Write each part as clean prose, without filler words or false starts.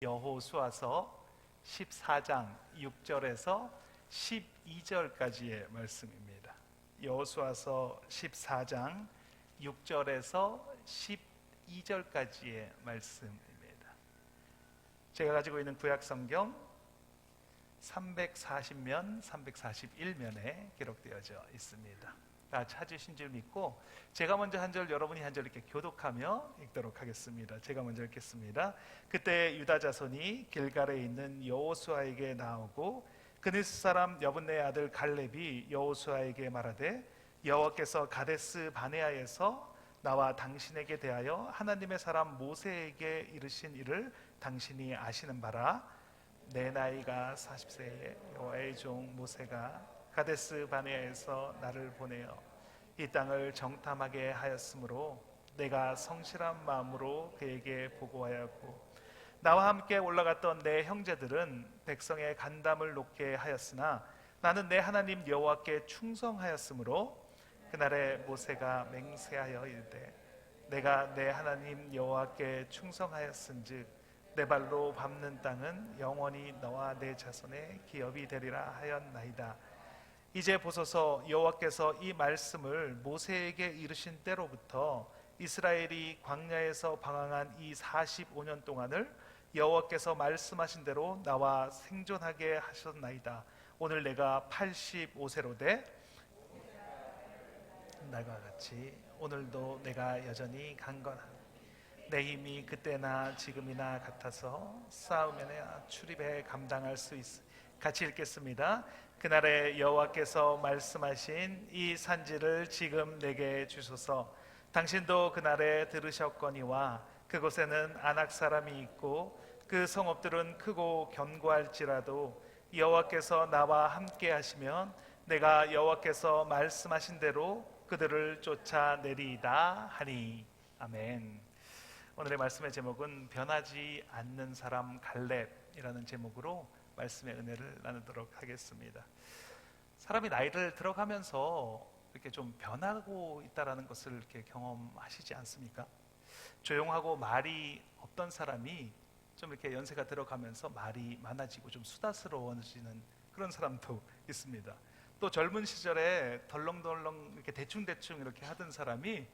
여호수아서 14장 6절에서 12절까지의 말씀입니다. 여호수아서 14장 6절에서 12절까지의 말씀입니다. 제가 가지고 있는 구약 성경 340면, 341면에 기록되어져 있습니다. 다 찾으신 줄 믿고 제가 먼저 한 절, 여러분이 한 절 이렇게 교독하며 읽도록 하겠습니다. 제가 먼저 읽겠습니다. 그때 유다 자손이 길갈에 있는 여호수아에게 나오고 그니스 사람 여분네 아들 갈렙이 여호수아에게 말하되 여호와께서 가데스 바네아에서 나와 당신에게 대하여 하나님의 사람 모세에게 이르신 일을 당신이 아시는 바라. 내 나이가 40세에 여호와의 종 모세가 가데스 바네아에서 나를 보내어 이 땅을 정탐하게 하였으므로 내가 성실한 마음으로 그에게 보고하였고 나와 함께 올라갔던 내 형제들은 백성의 간담을 놓게 하였으나 나는 내 하나님 여호와께 충성하였으므로 그날에 모세가 맹세하여 이르되 내가 내 하나님 여호와께 충성하였은즉 내 발로 밟는 땅은 영원히 너와 내 자손의 기업이 되리라 하였나이다. 이제 보소서, 여호와께서 이 말씀을 모세에게 이르신 때로부터 이스라엘이 광야에서 방황한 이 45년 동안을 여호와께서 말씀하신 대로 나와 생존하게 하셨나이다. 오늘 내가 85세로 돼 날과 같이 오늘도 내가 여전히 강건하니 내 힘이 그때나 지금이나 같아서 싸움에나 출입에 감당할 수 있어. 같이 읽겠습니다. 그날에 여호와께서 말씀하신 이 산지를 지금 내게 주소서. 당신도 그날에 들으셨거니와 그곳에는 아낙 사람이 있고 그 성읍들은 크고 견고할지라도 여호와께서 나와 함께 하시면 내가 여호와께서 말씀하신 대로 그들을 쫓아내리이다 하니. 아멘. 오늘의 말씀의 제목은 변하지 않는 사람 갈렙이라는 제목으로 말씀의 은혜를 나누도록 하겠습니다. 사람이 나이를 들어가면서 이렇게 좀 변하고 있다라는 것을 이렇게 경험하시지 않습니까? 조용하고 말이 없던 사람이 좀 이렇게 연세가 들어가면서 말이 많아지고 좀 수다스러워지는 그런 사람도 있습니다. 또 젊은 시절에 덜렁덜렁 이렇게 대충대충 이렇게 하던 사람이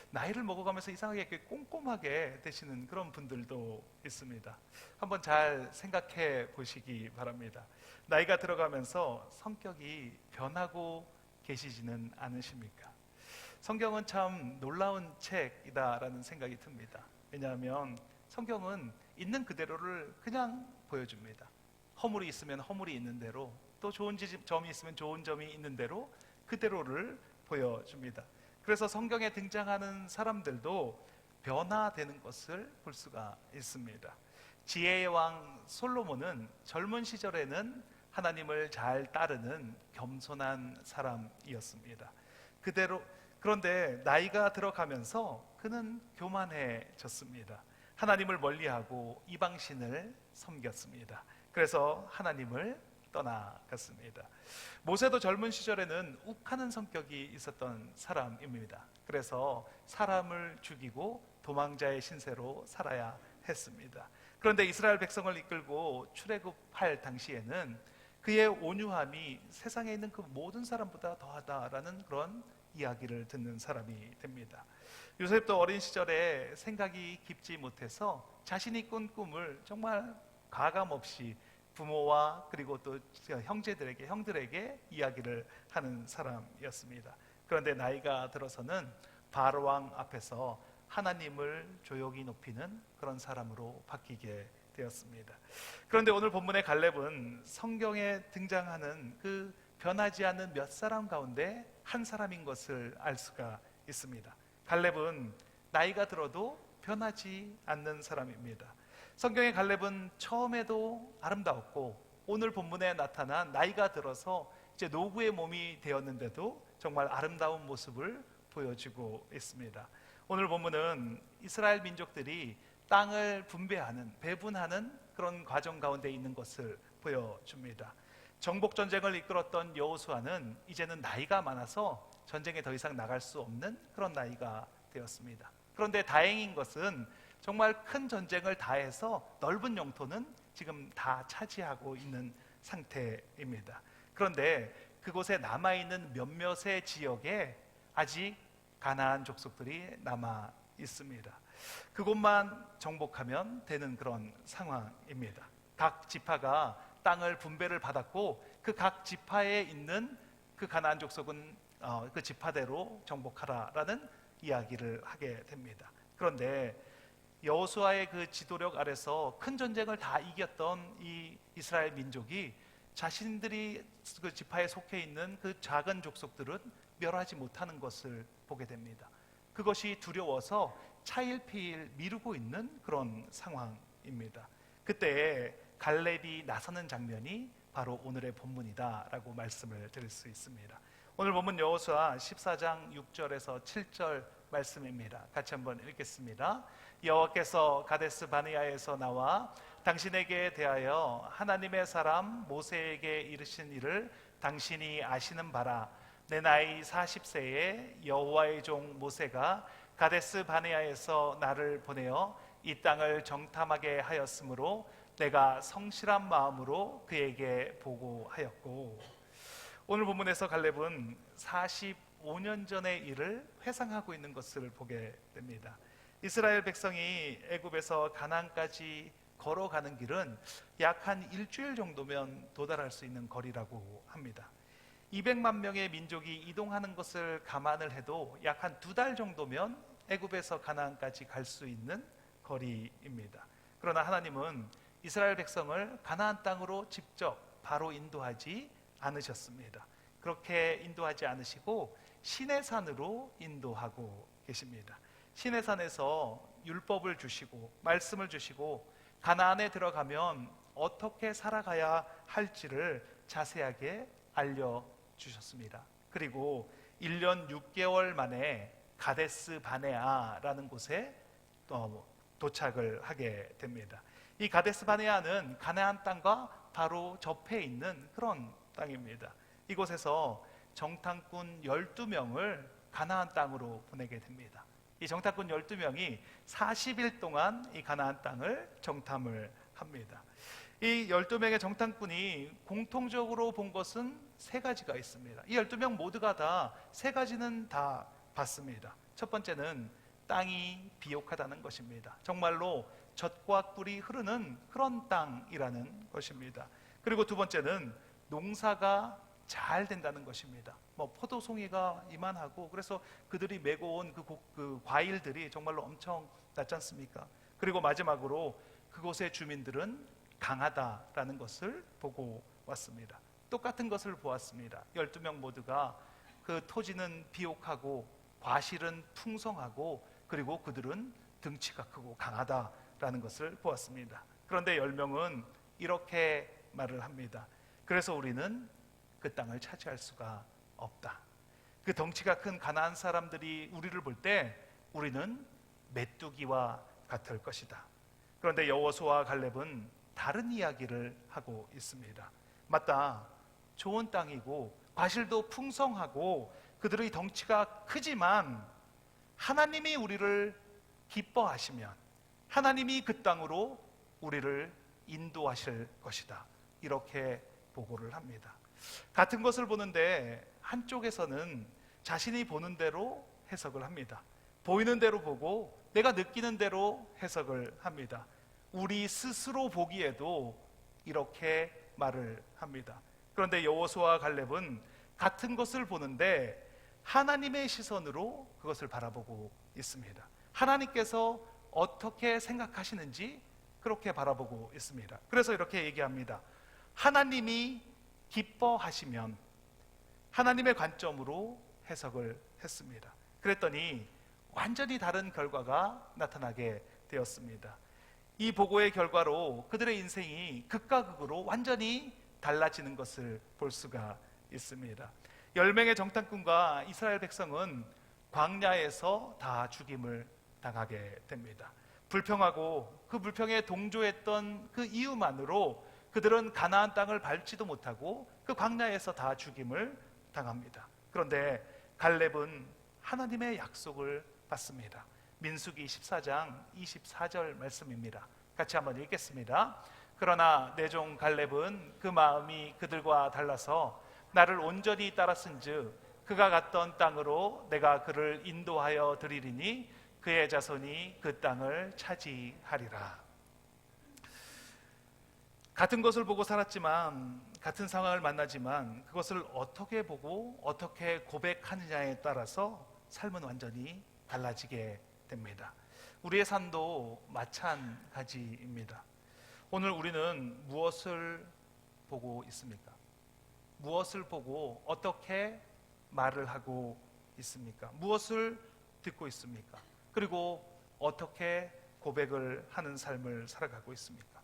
나이를 먹어가면서 이상하게 이렇게 꼼꼼하게 되시는 그런 분들도 있습니다. 한번 잘 생각해 보시기 바랍니다. 나이가 들어가면서 성격이 변하고 계시지는 않으십니까? 성경은 참 놀라운 책이다라는 생각이 듭니다. 왜냐하면 성경은 있는 그대로를 그냥 보여줍니다. 허물이 있으면 허물이 있는 대로, 또 좋은 점이 있으면 좋은 점이 있는 대로 그대로를 보여줍니다. 그래서 성경에 등장하는 사람들도 변화되는 것을 볼 수가 있습니다. 지혜의 왕 솔로몬은 젊은 시절에는 하나님을 잘 따르는 겸손한 사람이었습니다. 그런데 나이가 들어가면서 그는 교만해졌습니다. 하나님을 멀리하고 이방신을 섬겼습니다. 그래서 하나님을 떠나갔습니다. 모세도 젊은 시절에는 욱하는 성격이 있었던 사람입니다. 그래서 사람을 죽이고 도망자의 신세로 살아야 했습니다. 그런데 이스라엘 백성을 이끌고 출애굽할 당시에는 그의 온유함이 세상에 있는 그 모든 사람보다 더하다라는 그런 이야기를 듣는 사람이 됩니다. 요셉도 어린 시절에 생각이 깊지 못해서 자신이 꾼 꿈을 정말 가감없이 부모와 그리고 또 형들에게 이야기를 하는 사람이었습니다. 그런데 나이가 들어서는 바로 왕 앞에서 하나님을 조용히 높이는 그런 사람으로 바뀌게 되었습니다. 그런데 오늘 본문의 갈렙은 성경에 등장하는 그 변하지 않는 몇 사람 가운데 한 사람인 것을 알 수가 있습니다. 갈렙은 나이가 들어도 변하지 않는 사람입니다. 성경의 갈렙은 처음에도 아름다웠고 오늘 본문에 나타난 나이가 들어서 이제 노구의 몸이 되었는데도 정말 아름다운 모습을 보여주고 있습니다. 오늘 본문은 이스라엘 민족들이 땅을 배분하는 그런 과정 가운데 있는 것을 보여줍니다. 정복 전쟁을 이끌었던 여호수아는 이제는 나이가 많아서 전쟁에 더 이상 나갈 수 없는 그런 나이가 되었습니다. 그런데 다행인 것은 정말 큰 전쟁을 다해서 넓은 영토는 지금 다 차지하고 있는 상태입니다. 그런데 그곳에 남아있는 몇몇의 지역에 아직 가나안 족속들이 남아 있습니다. 그곳만 정복하면 되는 그런 상황입니다. 각 지파가 땅을 분배를 받았고 그 각 지파에 있는 그 가나안 족속은 그 지파대로 정복하라라는 이야기를 하게 됩니다. 그런데 여호수아의 그 지도력 아래서 큰 전쟁을 다 이겼던 이 이스라엘 민족이 자신들이 그 지파에 속해 있는 그 작은 족속들은 멸하지 못하는 것을 보게 됩니다. 그것이 두려워서 차일피일 미루고 있는 그런 상황입니다. 그때 갈렙이 나서는 장면이 바로 오늘의 본문이다라고 말씀을 드릴 수 있습니다. 오늘 본문 여호수아 14장 6절에서 7절 말씀입니다. 같이 한번 읽겠습니다. 여호와께서 가데스 바네아에서 나와 당신에게 대하여 하나님의 사람 모세에게 이르신 일을 당신이 아시는 바라. 내 나이 40세에 여호와의 종 모세가 가데스 바네아에서 나를 보내어 이 땅을 정탐하게 하였으므로 내가 성실한 마음으로 그에게 보고하였고. 오늘 본문에서 갈렙은 45년 전의 일을 회상하고 있는 것을 보게 됩니다. 이스라엘 백성이 애굽에서 가나안까지 걸어가는 길은 약 한 일주일 정도면 도달할 수 있는 거리라고 합니다. 200만 명의 민족이 이동하는 것을 감안을 해도 약 한 2달 정도면 애굽에서 가나안까지 갈 수 있는 거리입니다. 그러나 하나님은 이스라엘 백성을 가나안 땅으로 직접 바로 인도하지 않으셨습니다. 그렇게 인도하지 않으시고 시내산으로 인도하고 계십니다. 시내산에서 율법을 주시고 말씀을 주시고 가나안에 들어가면 어떻게 살아가야 할지를 자세하게 알려주셨습니다. 그리고 1년 6개월 만에 가데스 바네아라는 곳에 도착을 하게 됩니다. 이 가데스 바네아는 가나안 땅과 바로 접해 있는 그런 땅입니다. 이곳에서 정탐꾼 12명을 가나안 땅으로 보내게 됩니다. 이 정탐꾼 12명이 40일 동안 이 가나안 땅을 정탐을 합니다. 이 12명의 정탐꾼이 공통적으로 본 것은 세 가지가 있습니다. 이 12명 모두가 다 세 가지는 다 봤습니다. 첫 번째는 땅이 비옥하다는 것입니다. 정말로 젖과 꿀이 흐르는 그런 땅이라는 것입니다. 그리고 두 번째는 농사가 잘 된다는 것입니다. 포도송이가 이만하고 그래서 그들이 메고 온 그 과일들이 정말로 엄청 났지 않습니까? 그리고 마지막으로 그곳의 주민들은 강하다라는 것을 보고 왔습니다. 똑같은 것을 보았습니다. 12명 모두가 그 토지는 비옥하고 과실은 풍성하고 그리고 그들은 등치가 크고 강하다라는 것을 보았습니다. 그런데 10명은 이렇게 말을 합니다. 그래서 우리는 그 땅을 차지할 수가 없다. 그 덩치가 큰 가나안 사람들이 우리를 볼 때 우리는 메뚜기와 같을 것이다. 그런데 여호수아와 갈렙은 다른 이야기를 하고 있습니다. 맞다. 좋은 땅이고 과실도 풍성하고 그들의 덩치가 크지만 하나님이 우리를 기뻐하시면 하나님이 그 땅으로 우리를 인도하실 것이다. 이렇게 보고를 합니다. 같은 것을 보는데 한쪽에서는 자신이 보는 대로 해석을 합니다. 보이는 대로 보고 내가 느끼는 대로 해석을 합니다. 우리 스스로 보기에도 이렇게 말을 합니다. 그런데 여호수아와 갈렙은 같은 것을 보는데 하나님의 시선으로 그것을 바라보고 있습니다. 하나님께서 어떻게 생각하시는지 그렇게 바라보고 있습니다. 그래서 이렇게 얘기합니다. 하나님이 기뻐하시면 하나님의 관점으로 해석을 했습니다. 그랬더니 완전히 다른 결과가 나타나게 되었습니다. 이 보고의 결과로 그들의 인생이 극과 극으로 완전히 달라지는 것을 볼 수가 있습니다. 10명의 정탐꾼과 이스라엘 백성은 광야에서 다 죽임을 당하게 됩니다. 불평하고 그 불평에 동조했던 그 이유만으로 그들은 가나안 땅을 밟지도 못하고 그 광야에서 다 죽임을 당합니다. 그런데 갈렙은 하나님의 약속을 받습니다. 민수기 14장 24절 말씀입니다. 같이 한번 읽겠습니다. 그러나 내 종 갈렙은 그 마음이 그들과 달라서 나를 온전히 따랐은즉 그가 갔던 땅으로 내가 그를 인도하여 드리리니 그의 자손이 그 땅을 차지하리라. 같은 것을 보고 살았지만, 같은 상황을 만나지만 그것을 어떻게 보고 어떻게 고백하느냐에 따라서 삶은 완전히 달라지게 됩니다. 우리의 삶도 마찬가지입니다. 오늘 우리는 무엇을 보고 있습니까? 무엇을 보고 어떻게 말을 하고 있습니까? 무엇을 듣고 있습니까? 그리고 어떻게 고백을 하는 삶을 살아가고 있습니까?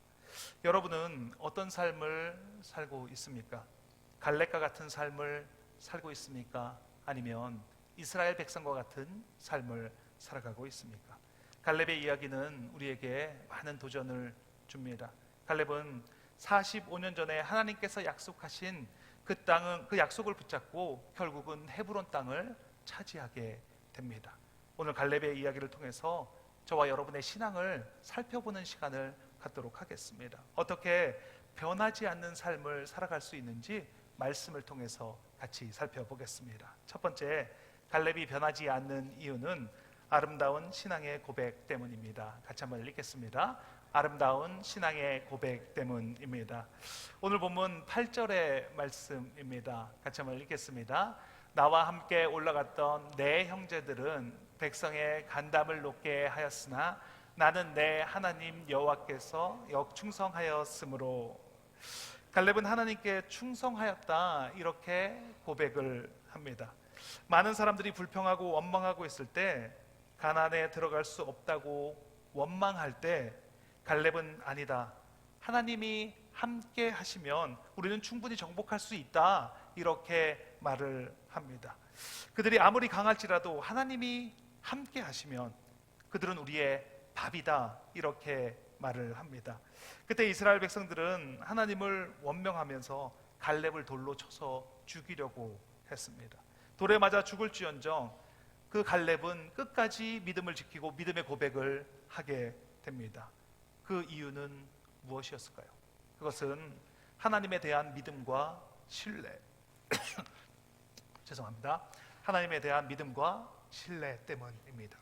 여러분은 어떤 삶을 살고 있습니까? 갈렙과 같은 삶을 살고 있습니까? 아니면 이스라엘 백성과 같은 삶을 살아가고 있습니까? 갈렙의 이야기는 우리에게 많은 도전을 줍니다. 갈렙은 45년 전에 하나님께서 약속하신 그 약속을 붙잡고 결국은 헤브론 땅을 차지하게 됩니다. 오늘 갈렙의 이야기를 통해서 저와 여러분의 신앙을 살펴보는 시간을 갖도록 하겠습니다. 어떻게 변하지 않는 삶을 살아갈 수 있는지 말씀을 통해서 같이 살펴보겠습니다. 첫 번째, 갈렙이 변하지 않는 이유는 아름다운 신앙의 고백 때문입니다. 같이 한번 읽겠습니다. 아름다운 신앙의 고백 때문입니다. 오늘 본문 8절의 말씀입니다. 같이 한번 읽겠습니다. 나와 함께 올라갔던 내 형제들은 백성의 간담을 높게 하였으나 나는 내 하나님 여호와께서 역충성하였으므로. 갈렙은 하나님께 충성하였다, 이렇게 고백을 합니다. 많은 사람들이 불평하고 원망하고 있을 때, 가나안에 들어갈 수 없다고 원망할 때 갈렙은 아니다, 하나님이 함께 하시면 우리는 충분히 정복할 수 있다, 이렇게 말을 합니다. 그들이 아무리 강할지라도 하나님이 함께 하시면 그들은 우리의 밥이다, 이렇게 말을 합니다. 그때 이스라엘 백성들은 하나님을 원명하면서 갈렙을 돌로 쳐서 죽이려고 했습니다. 돌에 맞아 죽을지언정 그 갈렙은 끝까지 믿음을 지키고 믿음의 고백을 하게 됩니다. 그 이유는 무엇이었을까요? 그것은 하나님에 대한 믿음과 신뢰 죄송합니다. 하나님에 대한 믿음과 신뢰 때문입니다.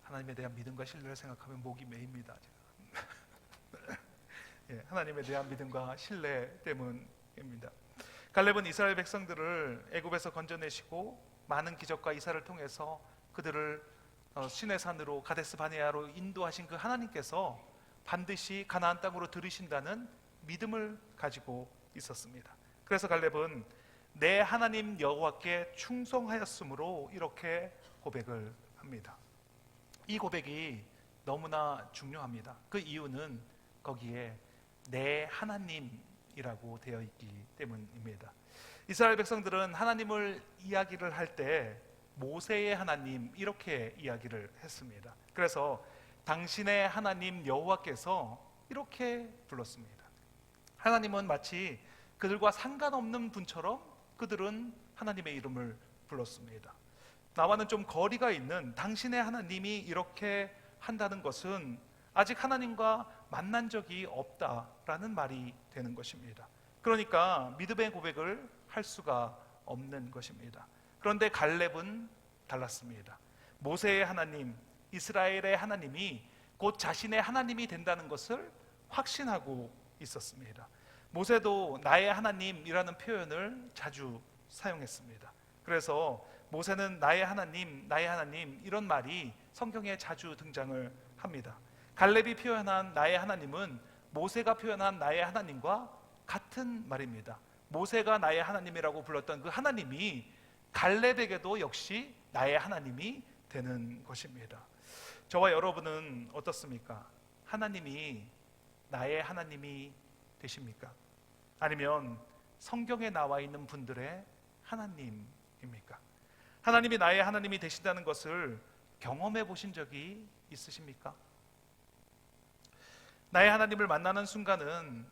하나님에 대한 믿음과 신뢰를 생각하면 목이 메입니다. 예, 하나님에 대한 믿음과 신뢰 때문입니다. 갈렙은 이스라엘 백성들을 애굽에서 건져내시고 많은 기적과 이사를 통해서 그들을 시내 산으로 가데스 바네아로 인도하신 그 하나님께서 반드시 가나안 땅으로 들이신다는 믿음을 가지고 있었습니다. 그래서 갈렙은 내 하나님 여호와께 충성하였으므로 이렇게 고백을 합니다. 이 고백이 너무나 중요합니다. 그 이유는 거기에 내 하나님이라고 되어 있기 때문입니다. 이스라엘 백성들은 하나님을 이야기를 할 때 모세의 하나님, 이렇게 이야기를 했습니다. 그래서 당신의 하나님 여호와께서 이렇게 불렀습니다. 하나님은 마치 그들과 상관없는 분처럼 그들은 하나님의 이름을 불렀습니다. 나와는 좀 거리가 있는 당신의 하나님이 이렇게 한다는 것은 아직 하나님과 만난 적이 없다라는 말이 되는 것입니다. 그러니까 믿음의 고백을 할 수가 없는 것입니다. 그런데 갈렙은 달랐습니다. 모세의 하나님, 이스라엘의 하나님이 곧 자신의 하나님이 된다는 것을 확신하고 있었습니다. 모세도 나의 하나님이라는 표현을 자주 사용했습니다. 그래서 모세는 나의 하나님, 나의 하나님, 이런 말이 성경에 자주 등장을 합니다. 갈렙이 표현한 나의 하나님은 모세가 표현한 나의 하나님과 같은 말입니다. 모세가 나의 하나님이라고 불렀던 그 하나님이 갈렙에게도 역시 나의 하나님이 되는 것입니다. 저와 여러분은 어떻습니까? 하나님이 나의 하나님이 되십니까? 아니면 성경에 나와 있는 분들의 하나님입니까? 하나님이 나의 하나님이 되신다는 것을 경험해 보신 적이 있으십니까? 나의 하나님을 만나는 순간은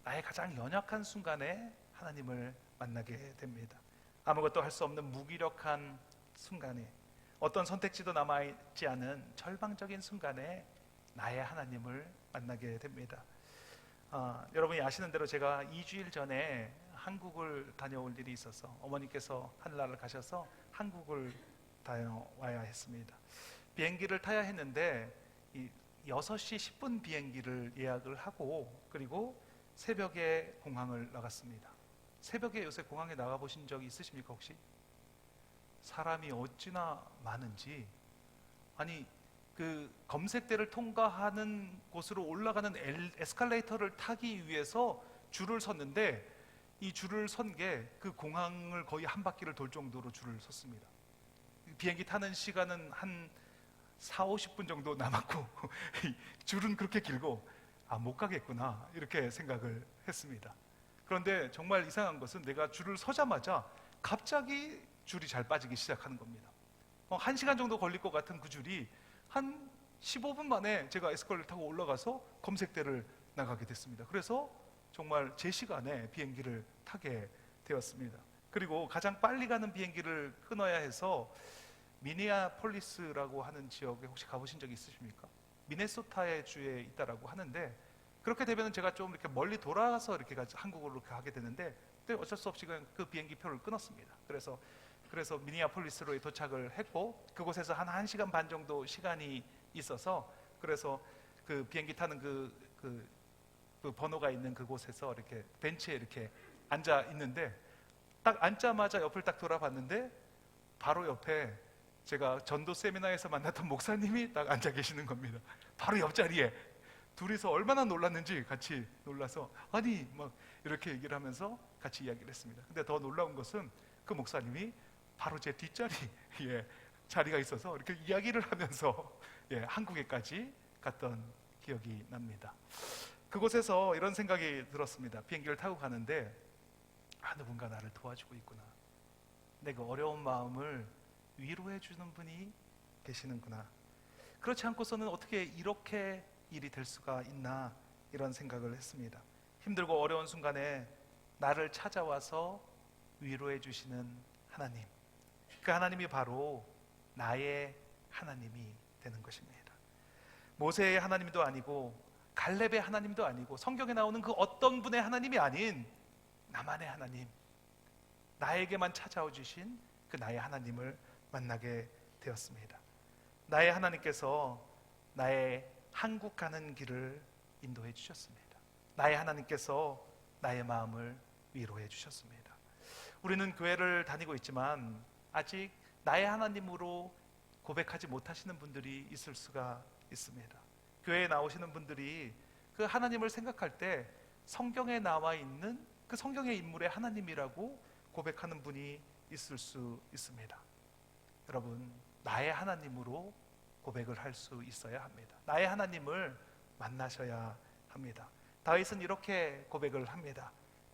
나의 가장 연약한 순간에 하나님을 만나게 됩니다. 아무것도 할 수 없는 무기력한 순간에, 어떤 선택지도 남아있지 않은 절망적인 순간에 나의 하나님을 만나게 됩니다. 여러분이 아시는 대로 제가 2주일 전에 한국을 다녀올 일이 있어서 어머니께서 하늘나라를 가셔서 한국을 다녀와야 했습니다. 비행기를 타야 했는데 6시 10분 비행기를 예약을 하고 그리고 새벽에 공항을 나갔습니다. 새벽에 요새 공항에 나가 보신 적이 있으십니까 혹시? 사람이 어찌나 많은지, 아니 그 검색대를 통과하는 곳으로 올라가는 에스컬레이터를 타기 위해서 줄을 섰는데 이 줄을 선 게 그 공항을 거의 한 바퀴를 돌 정도로 줄을 섰습니다. 비행기 타는 시간은 한 4, 50분 정도 남았고 줄은 그렇게 길고 못 가겠구나 이렇게 생각을 했습니다. 그런데 정말 이상한 것은 내가 줄을 서자마자 갑자기 줄이 잘 빠지기 시작하는 겁니다. 1시간 정도 걸릴 것 같은 그 줄이 한 15분 만에 제가 에스컬레이터 타고 올라가서 검색대를 나가게 됐습니다. 그래서 정말 제 시간에 비행기를 타게 되었습니다. 그리고 가장 빨리 가는 비행기를 끊어야 해서 미니애폴리스라고 하는 지역에 혹시 가보신 적이 있으십니까? 미네소타의 주에 있다라고 하는데, 그렇게 되면 제가 좀 이렇게 멀리 돌아서 이렇게 한국으로 가게 되는데, 그때 어쩔 수 없이 그 비행기 표를 끊었습니다. 그래서 미니애폴리스로 도착을 했고, 그곳에서 한 1시간 반 정도 시간이 있어서, 그래서 그 비행기 타는 그 번호가 있는 그곳에서 이렇게 벤치에 이렇게 앉아 있는데, 딱 앉자마자 옆을 딱 돌아봤는데 바로 옆에 제가 전도 세미나에서 만났던 목사님이 딱 앉아 계시는 겁니다. 바로 옆자리에. 둘이서 얼마나 놀랐는지 같이 놀라서 아니 막 이렇게 얘기를 하면서 같이 이야기를 했습니다. 근데 더 놀라운 것은 그 목사님이 바로 제 뒷자리에 자리가 있어서 이렇게 이야기를 하면서 한국에까지 갔던 기억이 납니다. 그곳에서 이런 생각이 들었습니다. 비행기를 타고 가는데 누군가 나를 도와주고 있구나. 내가 어려운 마음을 위로해 주는 분이 계시는구나. 그렇지 않고서는 어떻게 이렇게 일이 될 수가 있나, 이런 생각을 했습니다. 힘들고 어려운 순간에 나를 찾아와서 위로해 주시는 하나님, 그 하나님이 바로 나의 하나님이 되는 것입니다. 모세의 하나님도 아니고 갈렙의 하나님도 아니고 성경에 나오는 그 어떤 분의 하나님이 아닌 나만의 하나님, 나에게만 찾아와 주신 그 나의 하나님을 만나게 되었습니다. 나의 하나님께서 나의 한국 가는 길을 인도해 주셨습니다. 나의 하나님께서 나의 마음을 위로해 주셨습니다. 우리는 교회를 다니고 있지만 아직 나의 하나님으로 고백하지 못하시는 분들이 있을 수가 있습니다. 교회에 나오시는 분들이 그 하나님을 생각할 때 성경에 나와 있는 그 성경의 인물의 하나님이라고 고백하는 분이 있을 수 있습니다. 여러분, 나의 하나님으로 고백을 할 수 있어야 합니다. 나의 하나님을 만나셔야 합니다. 다윗은 이렇게 고백을 합니다.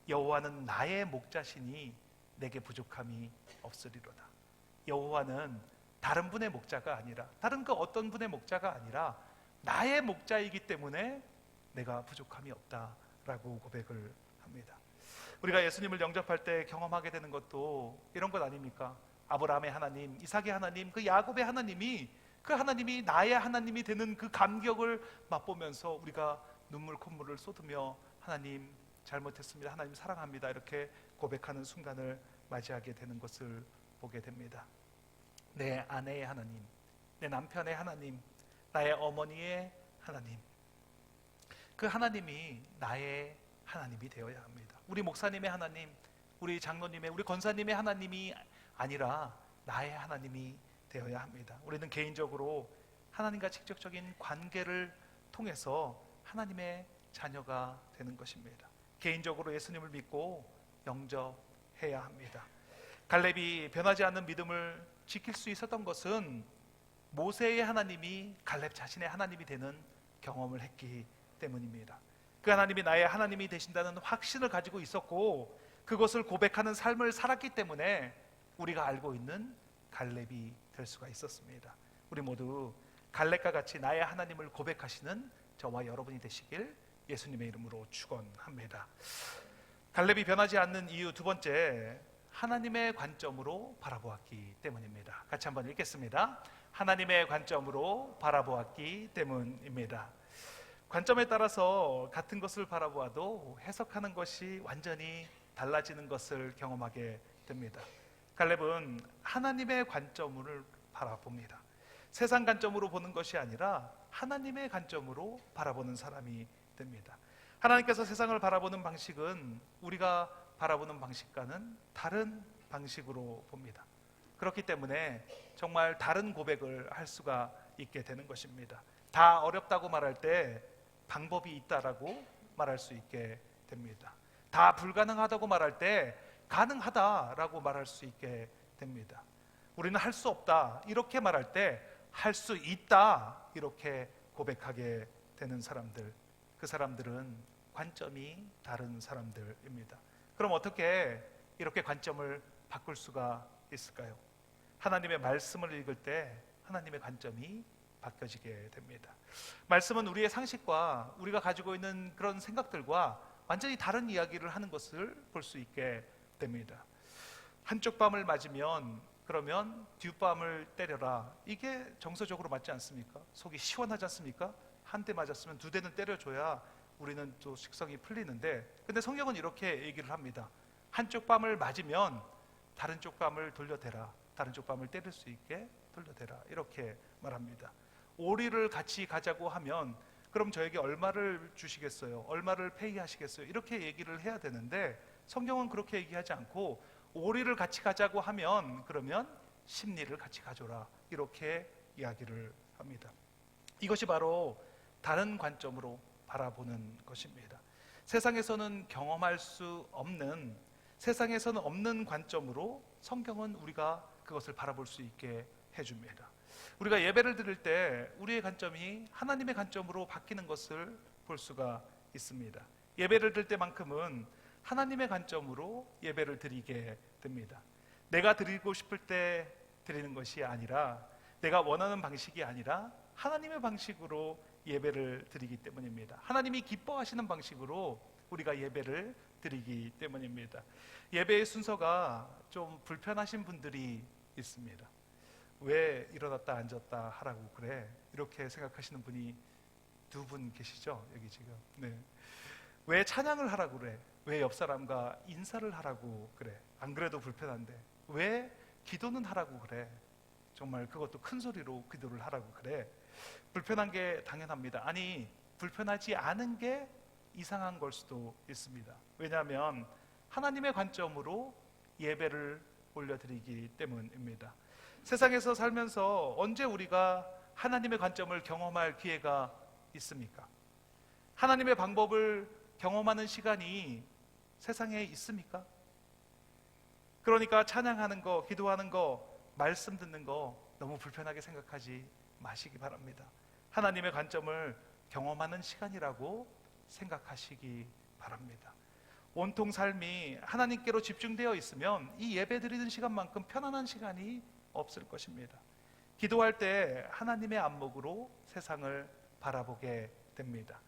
여호와는 나의 목자시니 내게 부족함이 없으리로다. 여호와는 다른 분의 목자가 아니라, 다른 그 어떤 분의 목자가 아니라 나의 목자이기 때문에 내가 부족함이 없다라고 고백을 합니다. 우리가 예수님을 영접할 때 경험하게 되는 것도 이런 것 아닙니까? 아브라함의 하나님, 이삭의 하나님, 그 야곱의 하나님이, 그 하나님이 나의 하나님이 되는 그 감격을 맛보면서 우리가 눈물 콧물을 쏟으며 하나님 잘못했습니다, 하나님 사랑합니다, 이렇게 고백하는 순간을 맞이하게 되는 것을 보게 됩니다. 내 아내의 하나님, 내 남편의 하나님, 나의 어머니의 하나님, 그 하나님이 나의 하나님이 되어야 합니다. 우리 목사님의 하나님, 우리 장로님의, 우리 권사님의 하나님이 아니라 나의 하나님이 되어야 합니다. 우리는 개인적으로 하나님과 직접적인 관계를 통해서 하나님의 자녀가 되는 것입니다. 개인적으로 예수님을 믿고 영접해야 합니다. 갈렙이 변하지 않는 믿음을 지킬 수 있었던 것은 모세의 하나님이 갈렙 자신의 하나님이 되는 경험을 했기 때문입니다. 그 하나님이 나의 하나님이 되신다는 확신을 가지고 있었고, 그것을 고백하는 삶을 살았기 때문에 우리가 알고 있는 갈렙이 될 수가 있었습니다. 우리 모두 갈렙과 같이 나의 하나님을 고백하시는 저와 여러분이 되시길 예수님의 이름으로 축원합니다. 갈렙이 변하지 않는 이유 두 번째, 하나님의 관점으로 바라보았기 때문입니다. 같이 한번 읽겠습니다. 하나님의 관점으로 바라보았기 때문입니다. 관점에 따라서 같은 것을 바라보아도 해석하는 것이 완전히 달라지는 것을 경험하게 됩니다. 갈렙은 하나님의 관점을 바라봅니다. 세상 관점으로 보는 것이 아니라 하나님의 관점으로 바라보는 사람이 됩니다. 하나님께서 세상을 바라보는 방식은 우리가 바라보는 방식과는 다른 방식으로 봅니다. 그렇기 때문에 정말 다른 고백을 할 수가 있게 되는 것입니다. 다 어렵다고 말할 때 방법이 있다라고 말할 수 있게 됩니다. 다 불가능하다고 말할 때 가능하다라고 말할 수 있게 됩니다. 우리는 할 수 없다 이렇게 말할 때 할 수 있다 이렇게 고백하게 되는 사람들, 그 사람들은 관점이 다른 사람들입니다. 그럼 어떻게 이렇게 관점을 바꿀 수가 있을까요? 하나님의 말씀을 읽을 때 하나님의 관점이 바뀌어지게 됩니다. 말씀은 우리의 상식과 우리가 가지고 있는 그런 생각들과 완전히 다른 이야기를 하는 것을 볼 수 있게 됩니다. 한쪽 뺨을 맞으면 그러면 뒷뺨을 때려라. 이게 정서적으로 맞지 않습니까? 속이 시원하지 않습니까? 한 대 맞았으면 두 대는 때려줘야 우리는 또 식성이 풀리는데, 근데 성경은 이렇게 얘기를 합니다. 한쪽 뺨을 맞으면 다른 쪽 뺨을 돌려대라. 다른 쪽 뺨을 때릴 수 있게 돌려대라. 이렇게 말합니다. 오리를 같이 가자고 하면 그럼 저에게 얼마를 주시겠어요? 얼마를 페이하시겠어요? 이렇게 얘기를 해야 되는데 성경은 그렇게 얘기하지 않고 오리를 같이 가자고 하면 그러면 십리를 같이 가져라. 이렇게 이야기를 합니다. 이것이 바로 다른 관점으로 바라보는 것입니다. 세상에서는 경험할 수 없는, 세상에서는 없는 관점으로 성경은 우리가 그것을 바라볼 수 있게 해줍니다. 우리가 예배를 드릴 때 우리의 관점이 하나님의 관점으로 바뀌는 것을 볼 수가 있습니다. 예배를 드릴 때만큼은 하나님의 관점으로 예배를 드리게 됩니다. 내가 드리고 싶을 때 드리는 것이 아니라, 내가 원하는 방식이 아니라 하나님의 방식으로 예배를 드리기 때문입니다. 하나님이 기뻐하시는 방식으로 우리가 예배를 드리기 때문입니다. 예배의 순서가 좀 불편하신 분들이 있습니다. 왜 일어났다 앉았다 하라고 그래? 이렇게 생각하시는 분이 두 분 계시죠? 여기 지금. 네. 왜 찬양을 하라고 그래? 왜 옆 사람과 인사를 하라고 그래? 안 그래도 불편한데 왜 기도는 하라고 그래? 정말 그것도 큰 소리로 기도를 하라고 그래? 불편한 게 당연합니다. 아니, 불편하지 않은 게 이상한 걸 수도 있습니다. 왜냐하면 하나님의 관점으로 예배를 올려드리기 때문입니다. 세상에서 살면서 언제 우리가 하나님의 관점을 경험할 기회가 있습니까? 하나님의 방법을 경험하는 시간이 세상에 있습니까? 그러니까 찬양하는 거, 기도하는 거, 말씀 듣는 거 너무 불편하게 생각하지 마시기 바랍니다. 하나님의 관점을 경험하는 시간이라고 생각하시기 바랍니다. 온통 삶이 하나님께로 집중되어 있으면 이 예배 드리는 시간만큼 편안한 시간이 없을 것입니다. 기도할 때 하나님의 안목으로 세상을 바라보게 됩니다.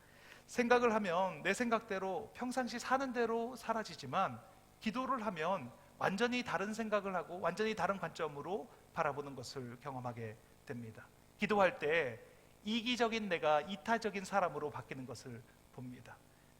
생각을 하면 내 생각대로 평상시 사는 대로 사라지지만 기도를 하면 완전히 다른 생각을 하고 완전히 다른 관점으로 바라보는 것을 경험하게 됩니다. 기도할 때 이기적인 내가 이타적인 사람으로 바뀌는 것을 봅니다.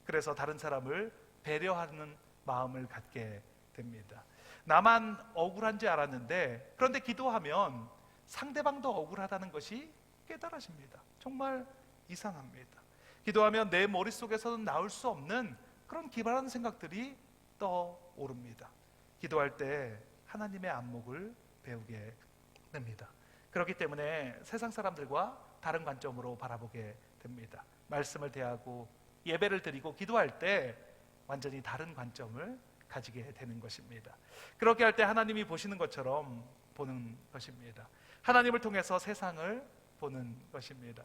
그래서 다른 사람을 배려하는 마음을 갖게 됩니다. 나만 억울한지 알았는데 그런데 기도하면 상대방도 억울하다는 것이 깨달아집니다. 정말 이상합니다. 기도하면 내 머릿속에서는 나올 수 없는 그런 기발한 생각들이 떠오릅니다. 기도할 때 하나님의 안목을 배우게 됩니다. 그렇기 때문에 세상 사람들과 다른 관점으로 바라보게 됩니다. 말씀을 대하고 예배를 드리고 기도할 때 완전히 다른 관점을 가지게 되는 것입니다. 그렇게 할 때 하나님이 보시는 것처럼 보는 것입니다. 하나님을 통해서 세상을 보는 것입니다.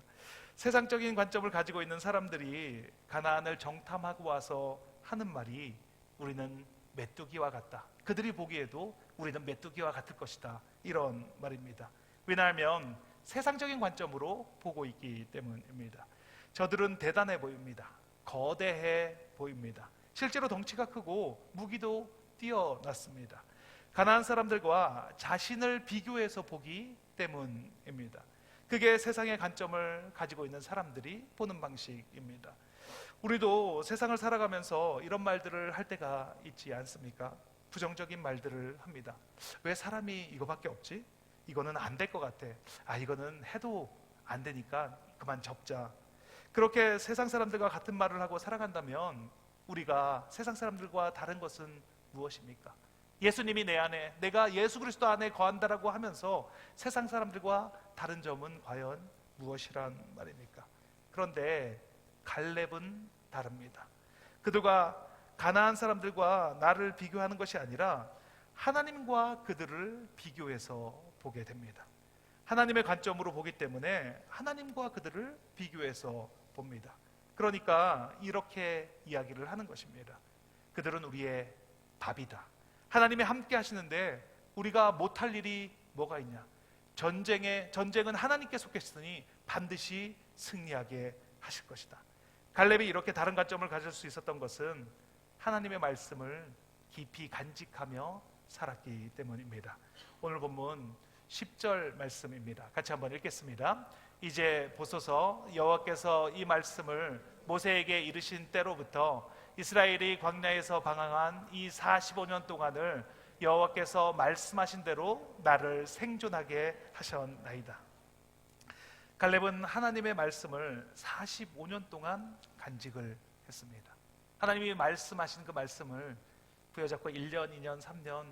세상적인 관점을 가지고 있는 사람들이 가나안을 정탐하고 와서 하는 말이 우리는 메뚜기와 같다. 그들이 보기에도 우리는 메뚜기와 같을 것이다. 이런 말입니다. 왜냐하면 세상적인 관점으로 보고 있기 때문입니다. 저들은 대단해 보입니다. 거대해 보입니다. 실제로 덩치가 크고 무기도 뛰어났습니다. 가나안 사람들과 자신을 비교해서 보기 때문입니다. 그게 세상의 관점을 가지고 있는 사람들이 보는 방식입니다. 우리도 세상을 살아가면서 이런 말들을 할 때가 있지 않습니까? 부정적인 말들을 합니다. 왜 사람이 이거밖에 없지? 이거는 안 될 것 같아. 이거는 해도 안 되니까 그만 접자. 그렇게 세상 사람들과 같은 말을 하고 살아간다면 우리가 세상 사람들과 다른 것은 무엇입니까? 예수님이 내 안에, 내가 예수 그리스도 안에 거한다라고 하면서 세상 사람들과 다른 점은 과연 무엇이란 말입니까? 그런데 갈렙은 다릅니다. 그들과 가나안 사람들과 나를 비교하는 것이 아니라 하나님과 그들을 비교해서 보게 됩니다. 하나님의 관점으로 보기 때문에 하나님과 그들을 비교해서 봅니다. 그러니까 이렇게 이야기를 하는 것입니다. 그들은 우리의 밥이다. 하나님이 함께 하시는데 우리가 못할 일이 뭐가 있냐? 전쟁은 하나님께 속했으니 반드시 승리하게 하실 것이다. 갈렙이 이렇게 다른 관점을 가질 수 있었던 것은 하나님의 말씀을 깊이 간직하며 살았기 때문입니다. 오늘 본문 10절 말씀입니다. 같이 한번 읽겠습니다. 이제 보소서, 여호와께서 이 말씀을 모세에게 이르신 때로부터 이스라엘이 광야에서 방황한 이 45년 동안을 여호와께서 말씀하신 대로 나를 생존하게 하셨나이다. 갈렙은 하나님의 말씀을 45년 동안 간직을 했습니다. 하나님이 말씀하신 그 말씀을 부여잡고 1년, 2년, 3년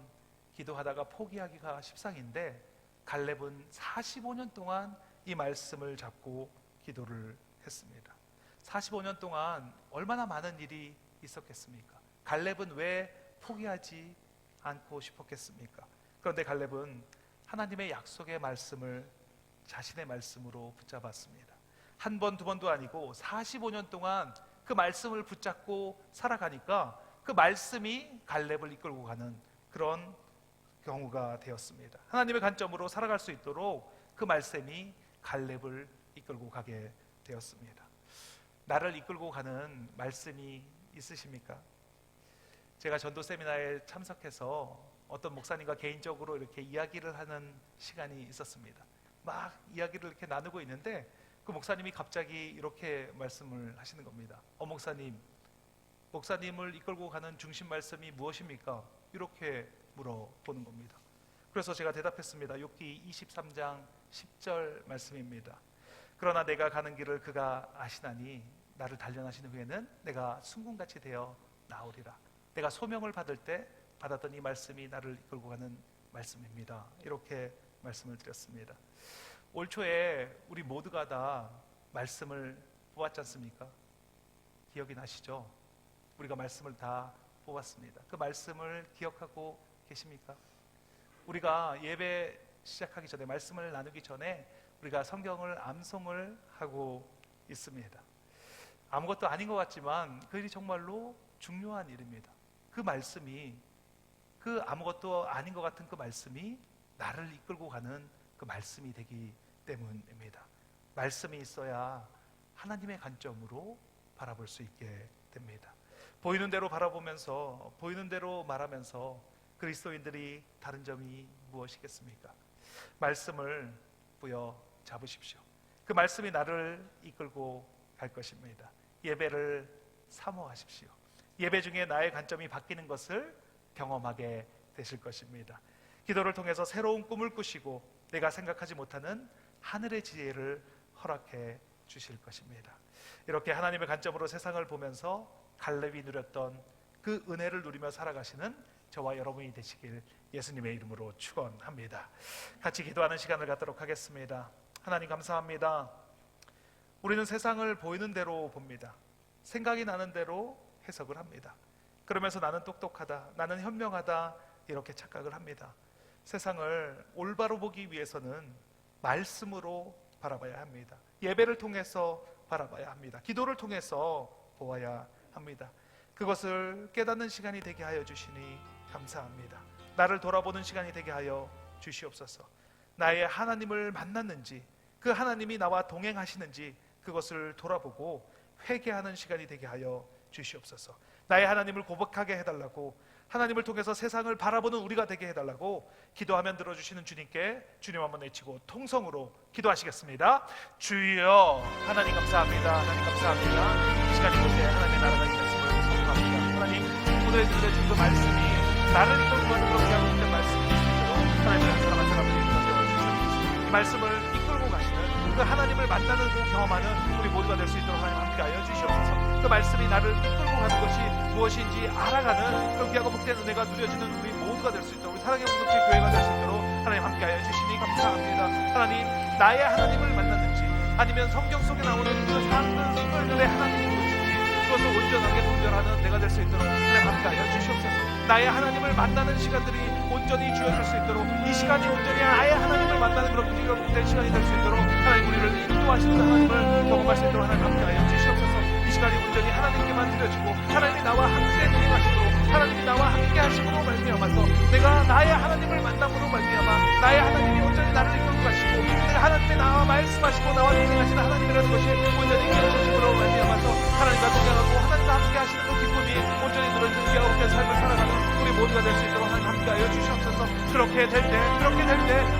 기도하다가 포기하기가 십상인데 갈렙은 45년 동안 이 말씀을 잡고 기도를 했습니다. 45년 동안 얼마나 많은 일이 있었겠습니까? 갈렙은 왜 포기하지 않고 싶었겠습니까? 그런데 갈렙은 하나님의 약속의 말씀을 자신의 말씀으로 붙잡았습니다. 한 번, 두 번도 아니고 45년 동안 그 말씀을 붙잡고 살아가니까 그 말씀이 갈렙을 이끌고 가는 그런 경우가 되었습니다. 하나님의 관점으로 살아갈 수 있도록 그 말씀이 갈렙을 이끌고 가게 되었습니다. 나를 이끌고 가는 말씀이 있으십니까? 제가 전도 세미나에 참석해서 어떤 목사님과 개인적으로 이렇게 이야기를 하는 시간이 있었습니다. 막 이야기를 이렇게 나누고 있는데 그 목사님이 갑자기 이렇게 말씀을 하시는 겁니다. 목사님을 이끌고 가는 중심 말씀이 무엇입니까? 이렇게 물어보는 겁니다. 그래서 제가 대답했습니다. 욥기 23장 10절 말씀입니다. 그러나 내가 가는 길을 그가 아시나니 나를 단련하신 후에는 내가 순금같이 되어 나오리라. 내가 소명을 받을 때 받았던 이 말씀이 나를 이끌고 가는 말씀입니다. 이렇게 말씀을 드렸습니다. 올 초에 우리 모두가 다 말씀을 뽑았지 않습니까? 기억이 나시죠? 우리가 말씀을 다 뽑았습니다. 그 말씀을 기억하고 계십니까? 우리가 예배 시작하기 전에, 말씀을 나누기 전에 우리가 성경을 암송을 하고 있습니다. 아무것도 아닌 것 같지만 그 일이 정말로 중요한 일입니다. 그 말씀이, 그 아무것도 아닌 것 같은 그 말씀이 나를 이끌고 가는 그 말씀이 되기 때문입니다. 말씀이 있어야 하나님의 관점으로 바라볼 수 있게 됩니다. 보이는 대로 바라보면서, 보이는 대로 말하면서 그리스도인들이 다른 점이 무엇이겠습니까? 말씀을 부여잡으십시오. 그 말씀이 나를 이끌고 갈 것입니다. 예배를 사모하십시오. 예배 중에 나의 관점이 바뀌는 것을 경험하게 되실 것입니다. 기도를 통해서 새로운 꿈을 꾸시고 내가 생각하지 못하는 하늘의 지혜를 허락해 주실 것입니다. 이렇게 하나님의 관점으로 세상을 보면서 갈렙이 누렸던 그 은혜를 누리며 살아가시는 저와 여러분이 되시길 예수님의 이름으로 축원합니다. 같이 기도하는 시간을 갖도록 하겠습니다. 하나님 감사합니다. 우리는 세상을 보이는 대로 봅니다. 생각이 나는 대로 해석을 합니다. 그러면서 나는 똑똑하다, 나는 현명하다 이렇게 착각을 합니다. 세상을 올바로 보기 위해서는 말씀으로 바라봐야 합니다. 예배를 통해서 바라봐야 합니다. 기도를 통해서 보아야 합니다. 그것을 깨닫는 시간이 되게 하여 주시니 감사합니다. 나를 돌아보는 시간이 되게 하여 주시옵소서. 나의 하나님을 만났는지, 그 하나님이 나와 동행하시는지 그것을 돌아보고 회개하는 시간이 되게 하여 주시옵소서. 나의 하나님을 고백하게 해달라고, 하나님을 통해서 세상을 바라보는 우리가 되게 해달라고 기도하면 들어주시는 주님께 주님 한번 외치고 통성으로 기도하시겠습니다. 주여, 하나님 감사합니다. 하나님 감사합니다. 이 시간 이곳에 하나님의 나라가 있음을 선포합니다. 하나님, 오늘 들려준 그 말씀이 나를 이끌고 가는 그렇게 하고 있는 말씀이 있으므로 하나님을 한 사람 한 사람을 인도하여 주시옵소서. 이 말씀을 이끌고 가시는 그 하나님을 만나는 그 경험하는 우리 모두가 될 수 있도록 하나님 함께하여 주시옵소서. 그 말씀이 나를 이끌고 가는 것이 무엇인지 알아가는 그런 귀하고 복된 은혜가 누려지는 우리 모두가 될 수 있도록, 우리 사랑의 공동체 교회가 될 수 있도록 하나님 함께하여 주시니 감사합니다. 하나님, 나의 하나님을 만났는지 아니면 성경 속에 나오는 그 사는 생물들의 하나님이 무엇인지 그것을 온전하게 분별하는 내가 될 수 있도록 하나님 함께하여 주시옵소서. 나의 하나님을 만나는 시간들이 온전히 주어질 수 있도록, 이 시간이 온전히 나의 하나님을 만나는 그런 귀하고 복된 시간이 될 수 있도록 하나님, 우리를 인도하시는 하나님을 경험할 수 있도록 하나님 함께하여 주시옵소서. 이 시간이 온전히 하나님께만 드려지고 하나님이 나와 함께 동행하시도록, 하나님이 나와 함께 하심으로 말미암아서 내가 나의 하나님을 만남으로 말미암아 나의 하나님이 온전히 나를 이끌고 가시고 내가 하나님의 나와 말씀하시고 나와 동행하시는 하나님이라는 것이 온전히 깨어지심으로 말미암아서 하나님과 동행하고 하나님과 함께 하시는 그 기쁨이 온전히 누려지는 귀하고 복된 삶을 살아가는 우리 모두가 될 수 있도록 하나님 함께하여 주시옵소서. 그렇게 될 때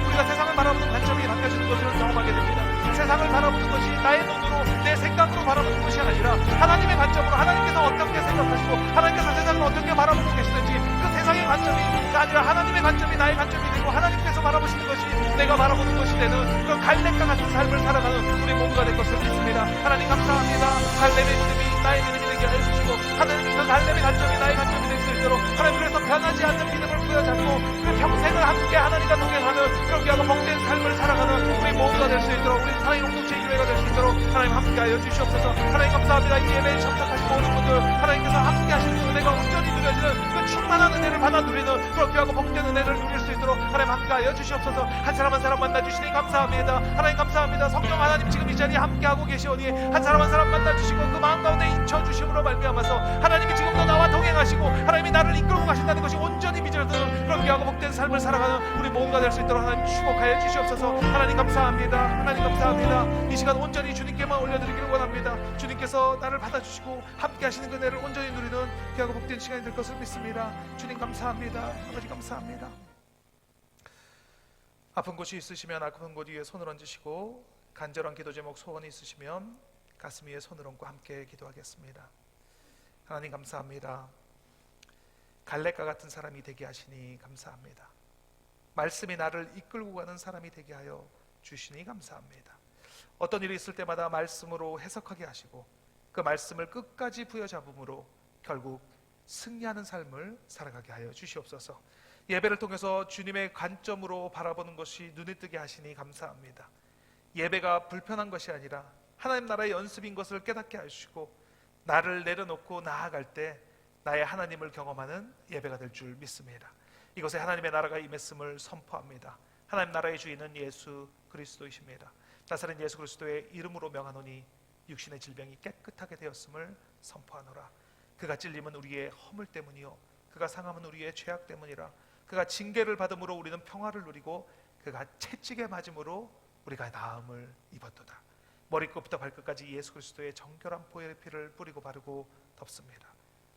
우리가 세상을 바라보는 관점이 바뀌어지는 것을 경험하게 됩니다. 세상을 바라보는 것이 나의 눈으로 내 생각으로 바라보는 것이 아니라 하나님의 관점으로, 하나님께서 어떻게 생각하시고 하나님께서 세상을 어떻게 바라보고 계시는지 그 세상의 관점이 아니라 하나님의 관점이 나의 관점이 되고 하나님께서 바라보시는 것이 내가 바라보는 것이 되는 그 갈렙과 같은 삶을 살아가는 우리 모두가 될 것을 믿습니다. 하나님 감사합니다. 갈렙의 믿음이 나의 믿음이 되게 해주시고 하나님, 그 갈렙의 관점이 나의 관점이 될 수 있도록 하나님, 그래서 변하지 않는 믿음을 부여잡고 그 평생을 함께 하나님과 동행하는 그런 귀하고 복된 삶을 살아가는 우리 모두가 될 수 있도록, 우리 하나님 공동체 교회가 될 수 있도록 하나님 함께하여 주시옵소서. 하나님 감사합니다. 이 예배에 참석하시고 오는 분들 하나님께서 함께 하시는 은혜가 온전히 누려지는 그 충만한 은혜를 받아 누리는 그런 귀하고 복된 은혜를 누릴 수 있도록 하나님 함께하여 주시옵소서. 한 사람 한 사람 만나주시니 감사합니다. 하나님 감사합니다. 성령 하나님 지금 이 자리에 함께하고 계시오니 한 사람 한 사람 만나주시고 그 마음 가운데 인쳐주심으로 말미암아서 하나님이 지금도 나와 동행하시고 하나님이 나를 이끌고 가신다는 것이 온전히 믿어지는 그런 귀하고 복된 삶을 살아가는 우리 모두가 될 수 있도록 하나님 축복하여 주시옵소서. 하나님 감사합니다. 하나님 감사합니다. 이 시간 온전히 주님께만 올려드리기를 원합니다. 주님께서 나를 받아주시고 함께 하시는 그 은혜를 온전히 누리는 귀하고 복된 시간이 될 것을 믿습니다. 주님 감사합니다. 아버지 감사합니다. 아픈 곳이 있으시면 아픈 곳 위에 손을 얹으시고 간절한 기도 제목 소원이 있으시면 가슴 위에 손을 얹고 함께 기도하겠습니다. 하나님 감사합니다. 갈렙과 같은 사람이 되게 하시니 감사합니다. 말씀이 나를 이끌고 가는 사람이 되게 하여 주시니 감사합니다. 어떤 일이 있을 때마다 말씀으로 해석하게 하시고 그 말씀을 끝까지 부여잡음으로 결국 승리하는 삶을 살아가게 하여 주시옵소서. 예배를 통해서 주님의 관점으로 바라보는 것이 눈에 뜨게 하시니 감사합니다. 예배가 불편한 것이 아니라 하나님 나라의 연습인 것을 깨닫게 하시고 나를 내려놓고 나아갈 때 나의 하나님을 경험하는 예배가 될 줄 믿습니다. 이곳에 하나님의 나라가 임했음을 선포합니다. 하나님 나라의 주인은 예수 그리스도이십니다. 나사렛 예수 그리스도의 이름으로 명하노니 육신의 질병이 깨끗하게 되었음을 선포하노라. 그가 찔림은 우리의 허물 때문이요 그가 상함은 우리의 죄악 때문이라. 그가 징계를 받음으로 우리는 평화를 누리고 그가 채찍에 맞음으로 우리가 나음을 입었도다. 머리끝부터 발끝까지 예수 그리스도의 정결한 보혈의 피를 뿌리고 바르고 덮습니다.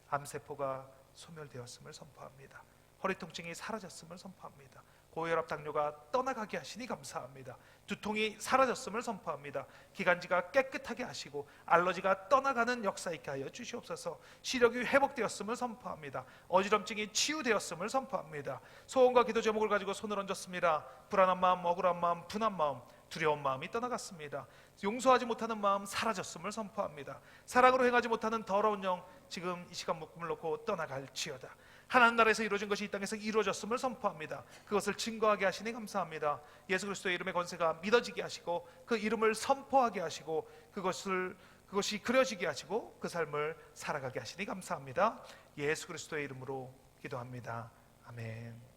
암세포가 소멸되었음을 선포합니다. 허리 통증이 사라졌음을 선포합니다. 고혈압 당뇨가 떠나가게 하시니 감사합니다. 두통이 사라졌음을 선포합니다. 기관지가 깨끗하게 하시고 알러지가 떠나가는 역사 있게 하여 주시옵소서. 시력이 회복되었음을 선포합니다. 어지럼증이 치유되었음을 선포합니다. 소원과 기도 제목을 가지고 손을 얹었습니다. 불안한 마음, 억울한 마음, 분한 마음, 두려운 마음이 떠나갔습니다. 용서하지 못하는 마음 사라졌음을 선포합니다. 사랑으로 행하지 못하는 더러운 영 지금 이 시간 묶음을 놓고 떠나갈지어다. 하나님 나라에서 이루어진 것이 이 땅에서 이루어졌음을 선포합니다. 그것을 증거하게 하시니 감사합니다. 예수 그리스도의 이름의 권세가 믿어지게 하시고 그 이름을 선포하게 하시고 그것이 그려지게 하시고 그 삶을 살아가게 하시니 감사합니다. 예수 그리스도의 이름으로 기도합니다. 아멘.